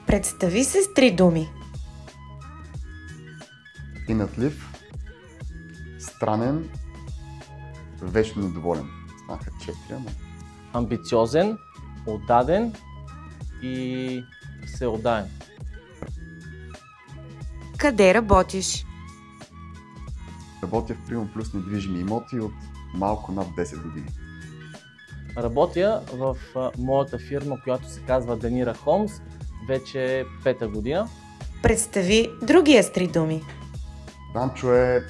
Представи се с 3 думи. Инатлив, странен, вечно недоволен. Знаха 4, ама... Амбициозен, отдаден и всеотдаен. Къде работиш? Работя в Примо Плюс недвижими имоти от малко над 10 години. Работя в моята фирма, която се казва Данира Холмс, вече 5-та година. Представи другия с 3 думи. Данчо е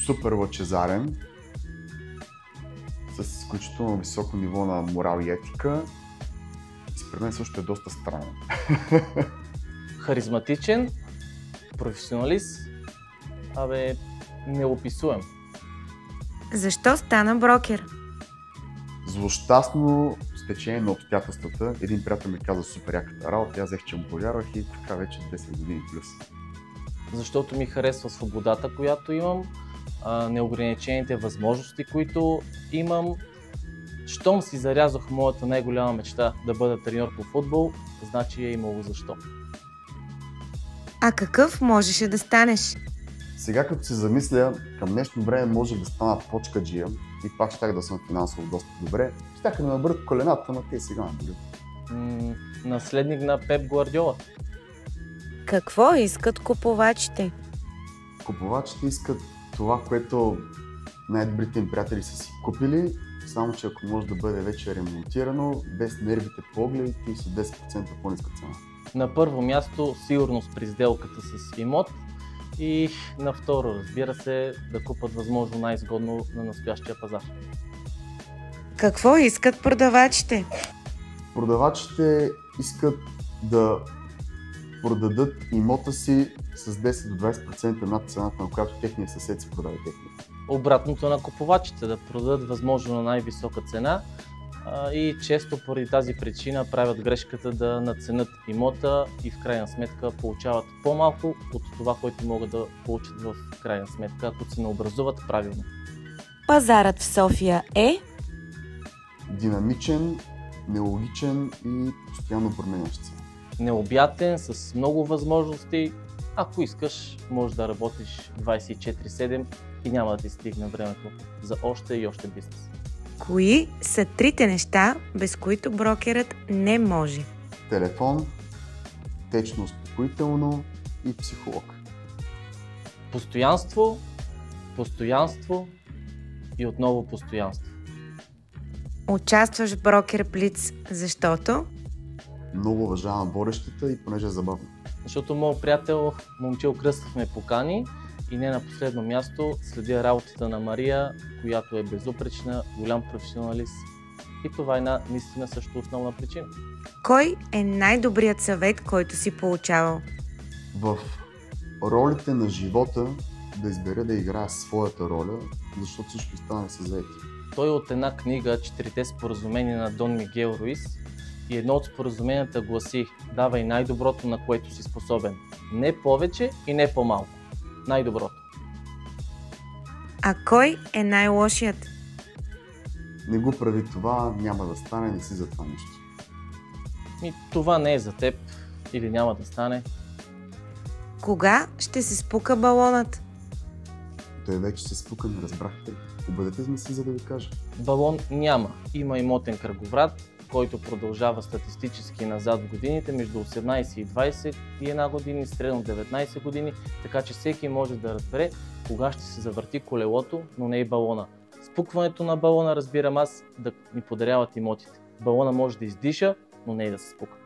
супер лъчезарен, с изключително високо ниво на морал и етика. И според мен също е доста странен. Харизматичен, професионалист, неописуем. Защо стана брокер? Злощастно стечение на обстоятелствата. Един приятел ми каза супер яката работа, аз взех, че му повярвах и така вече 10 години плюс. Защото ми харесва свободата, която имам, неограничените възможности, които имам. Щом си зарязах моята най-голяма мечта да бъда треньор по футбол, значи е имало защо. А какъв можеше да станеш? Сега като се замисля, към днешно време може да стана почкаджия и пак щях да съм финансово доста добре. Щяха да ме набърят колената, но те сега ме болят. Наследник на Пеп Гвардиола. Какво искат купувачите? Купувачите искат това, което най-добрите им приятели са си купили, само че ако може да бъде вече ремонтирано, без нервите по огледите и с 10% по-ниска цена. На първо място сигурност при сделката с имот и на второ, разбира се, да купат възможно най-изгодно на настоящия пазар. Какво искат продавачите? Продавачите искат да продадат имота си с 10 до 20% над цената, на която техният съсед си продава техния. Обратното на купувачите, да продадат възможно на най-висока цена и често поради тази причина правят грешката да надценят имота и в крайна сметка получават по-малко от това, което могат да получат в крайна сметка, ако ценообразуват правилно. Пазарът в София е Динамичен, нелогичен и постоянно променящ се. Необятен, с много възможности. Ако искаш, можеш да работиш 24/7 и няма да ти стигне времето за още и още бизнес. Кои са 3 неща, без които брокерът не може? Телефон, течно успокоително и психолог. Постоянство, постоянство и отново постоянство. Участваш в брокер Блиц, защото Много уважавам водещата и понеже е забавно. Защото моят приятел Момчил Кръстев ме покани и не на последно място следя работата на Мария, която е безупречна, голям професионалист. И това е наистина също основна причина. кой е най-добрият съвет, който си получавал? В ролите на живота да избере да играе своята роля, защото всички останали са заети. Той е от една книга "Четирите споразумения" на Дон Мигел Руис и едно от споразуменията гласи: давай най-доброто, на което си способен. Не повече и не по-малко. Най-доброто. А кой е най-лошият? Не го прави това, няма да стане, не си за това нещо. Това не е за теб или няма да стане. Кога ще се спука балонът? Той вече се спука, не разбрахте. Обадете ме си, за да ви кажа. Балон няма. Има имотен кръговрат, който продължава статистически назад в годините, между 18 и 21 години, средно 19 години, така че всеки може да разбере кога ще се завърти колелото, но не и балона. Спукването на балона разбирам аз да ни подаряват имотите. Балона може да издиша, но не и да се спука.